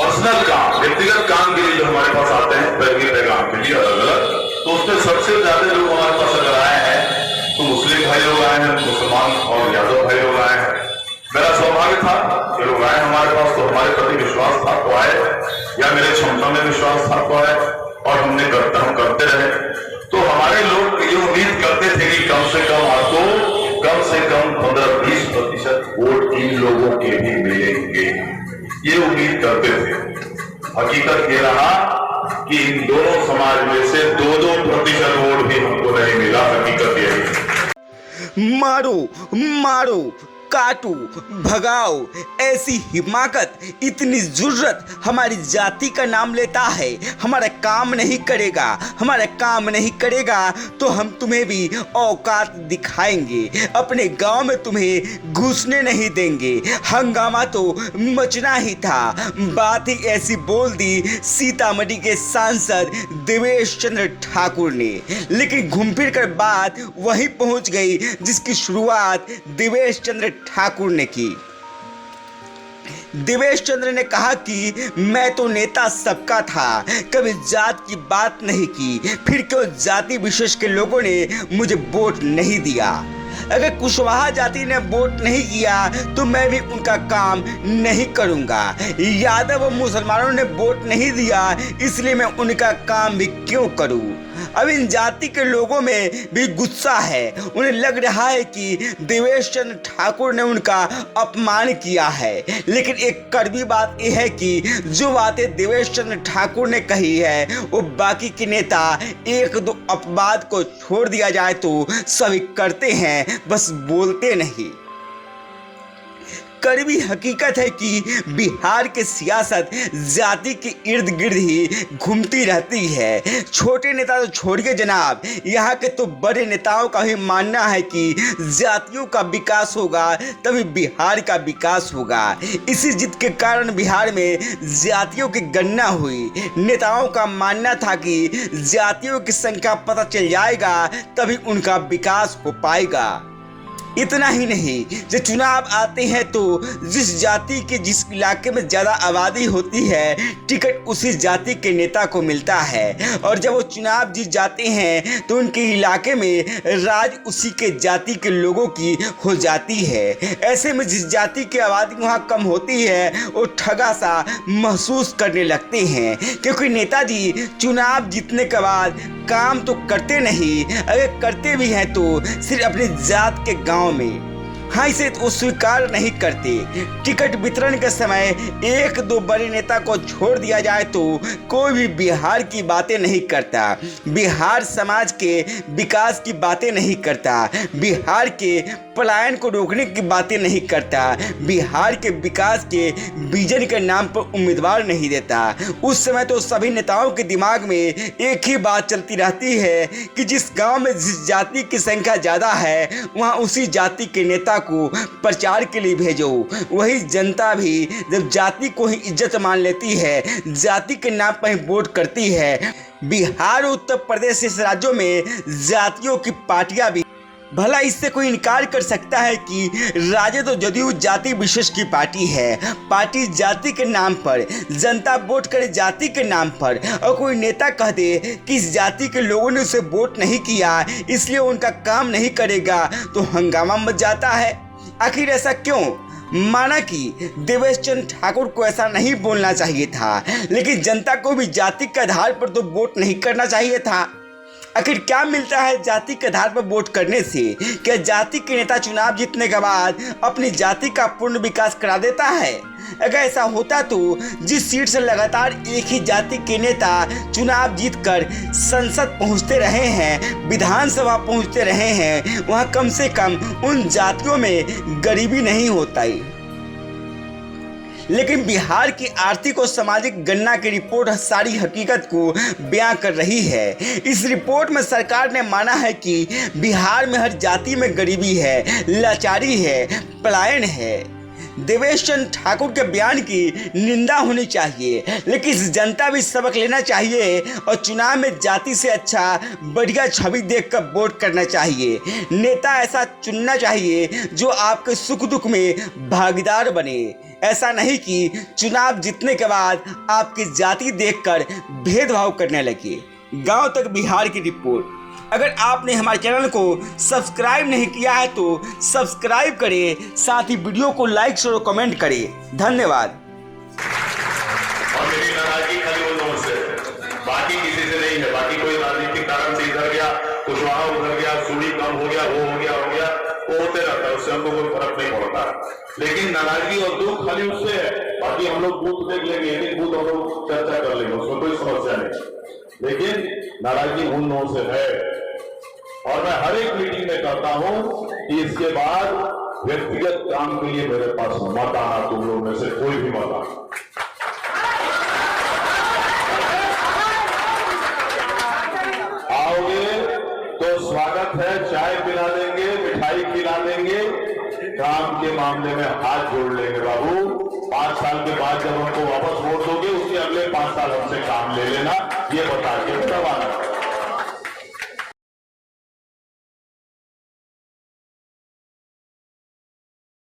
Personal काम, व्यक्तिगत काम के लिए जो हमारे पास आते हैं पैगाम के लिए अलग अलग, तो उसमें सबसे ज्यादा लोग हमारे पास अगर आए हैं तो मुस्लिम भाई लोग आए हैं, मुसलमान और यादव भाई लोग आए हैं। मेरा सौभाग्य था कि लोग आए हमारे पास, तो हमारे प्रति विश्वास था तो आए, या मेरे क्षमता में विश्वास था तो आए, और हम करते रहे। तो हमारे लोग ये उम्मीद करते थे कि कम से कम आपको कम से कम 15-20% वोट इन लोगों के भी मिलेंगे, ये उम्मीद करते थे। हकीकत ये रहा कि इन दोनों समाज में से 2-2% वोट भी हमको नहीं मिला। हकीकत यही। मारो मारो, काटो, भगाओ, ऐसी हिमाकत, इतनी जुर्रत हमारी जाति का नाम लेता है। हमारा काम नहीं करेगा, हमारा काम नहीं करेगा तो हम तुम्हें भी औकात दिखाएंगे। अपने गांव में तुम्हें घुसने नहीं देंगे। हंगामा तो मचना ही था। बात ही ऐसी बोल दी सीतामढ़ी के सांसद देवेश चंद्र ठाकुर ने, लेकिन घूम फिर कर बात वहीं पहुंच गई जिसकी शुरुआत देवेश चंद्र ठाकुर ने की। देवेश चंद्र ने कहा कि मैं तो नेता सबका था, कभी जात की बात नहीं की, फिर क्यों जाति विशेष के लोगों ने मुझे वोट नहीं दिया। अगर कुशवाहा जाति ने वोट नहीं किया तो मैं भी उनका काम नहीं करूंगा। यादव और मुसलमानों ने वोट नहीं दिया, इसलिए मैं उनका काम भी क्यों करूं। अब इन जाति के लोगों में भी गुस्सा है। उन्हें लग रहा है कि देवेश चंद्र ठाकुर ने उनका अपमान किया है। लेकिन एक कड़वी बात यह है कि जो बातें देवेश चंद्र ठाकुर ने कही है वो बाकी के नेता एक दो अपवाद को छोड़ दिया जाए तो सभी करते हैं, बस बोलते नहीं। कड़वी हकीकत है कि बिहार की सियासत जाति के इर्द गिर्द ही घूमती रहती है। छोटे नेता तो छोड़िए जनाब, यहाँ के तो बड़े नेताओं का भी मानना है कि जातियों का विकास होगा तभी बिहार का विकास होगा। इसी जिद के कारण बिहार में जातियों की गणना हुई। नेताओं का मानना था कि जातियों की संख्या पता चल जाएगा तभी उनका विकास हो पाएगा। इतना ही नहीं, जब चुनाव आते हैं तो जिस जाति के जिस इलाके में ज़्यादा आबादी होती है टिकट उसी जाति के नेता को मिलता है, और जब वो चुनाव जीत जाते हैं तो उनके इलाके में राज उसी के जाति के लोगों की हो जाती है। ऐसे में जिस जाति की आबादी वहाँ कम होती है वो ठगा सा महसूस करने लगते हैं, क्योंकि नेताजी चुनाव जीतने के बाद काम तो करते नहीं, अगर करते भी हैं तो सिर्फ अपनी जात के गांव में। हाँ, इसे तो स्वीकार नहीं करते। टिकट वितरण के समय एक दो बड़े नेता को छोड़ दिया जाए तो कोई भी बिहार की बातें नहीं करता, बिहार समाज के विकास की बातें नहीं करता, बिहार के पलायन को रोकने की बातें नहीं करता, बिहार के विकास के विजन के नाम पर उम्मीदवार नहीं देता। उस समय तो सभी नेताओं के दिमाग में एक ही बात चलती रहती है कि जिस गांव में जिस जाति की संख्या ज़्यादा है वहाँ उसी जाति के नेता को प्रचार के लिए भेजो। वही जनता भी जब जाति को ही इज्जत मान लेती है, जाति के नाम पर ही वोट करती है। बिहार और उत्तर प्रदेश जैसे राज्यों में जातियों की पार्टियां भी, भला इससे कोई इनकार कर सकता है कि राजद और जदयू जाति विशेष की पार्टी है। पार्टी जाति के नाम पर, जनता वोट करे जाति के नाम पर, और कोई नेता कह दे कि इस जाति के लोगों ने उसे वोट नहीं किया इसलिए उनका काम नहीं करेगा तो हंगामा मच जाता है। आखिर ऐसा क्यों? माना कि देवेश चंद्र ठाकुर को ऐसा नहीं बोलना चाहिए था, लेकिन जनता को भी जाति के आधार पर तो वोट नहीं करना चाहिए था। आखिर क्या मिलता है जाति के आधार पर वोट करने से? क्या जाति के नेता चुनाव जीतने के बाद अपनी जाति का पूर्ण विकास करा देता है? अगर ऐसा होता तो जिस सीट से लगातार एक ही जाति के नेता चुनाव जीतकर संसद पहुंचते रहे हैं, विधानसभा पहुंचते रहे हैं, वहां कम से कम उन जातियों में गरीबी नहीं होता ही। लेकिन बिहार की आर्थिक और सामाजिक गणना की रिपोर्ट सारी हकीकत को बयां कर रही है। इस रिपोर्ट में सरकार ने माना है कि बिहार में हर जाति में गरीबी है, लाचारी है, पलायन है। देवेश चंद्र ठाकुर के बयान की निंदा होनी चाहिए, लेकिन इस जनता भी सबक लेना चाहिए और चुनाव में जाति से अच्छा बढ़िया छवि देखकर वोट करना चाहिए। नेता ऐसा चुनना चाहिए जो आपके सुख दुख में भागीदार बने। ऐसा नहीं कि चुनाव जीतने के बाद आपकी जाति देखकर भेदभाव करने लगे। गांव तक बिहार की रिपोर्ट। अगर आपने हमारे चैनल को सब्सक्राइब नहीं किया है तो सब्सक्राइब करें, साथ ही वीडियो को लाइक शेयर और कमेंट करें। धन्यवाद। और मेरी नाराजगी खाली उन लोगों से, बाकी किसी से नहीं है। बाकी कोई राजनीतिक कारण से इधर गया, कुशवाहा उधर गया, सूढ़ी कम हो गया, वो हो गया, वो होते रहता है, उससे हमको कोई फर्क नहीं पड़ता। लेकिन नाराजगी और दुख खाली उससे है। बाकी हम लोग बूथ देख लेंगे, एक एक बूथ हम लोग चर्चा कर लेंगे, उसमें कोई समस्या नहीं। लेकिन नाराजगी उन लोगों से है। और मैं हर एक मीटिंग में कहता हूं कि इसके बाद व्यक्तिगत काम के लिए मेरे पास मत आना, तुम लोग में से कोई भी मत आना। आओगे तो स्वागत है, चाय पिला देंगे, मिठाई खिला देंगे, काम के मामले में हाथ जोड़ लेंगे। बाबू 5 साल के बाद जब हमको वापस वोट दोगे, उसके अगले 5 साल हमसे काम ले लेना, ये बता के दबाना।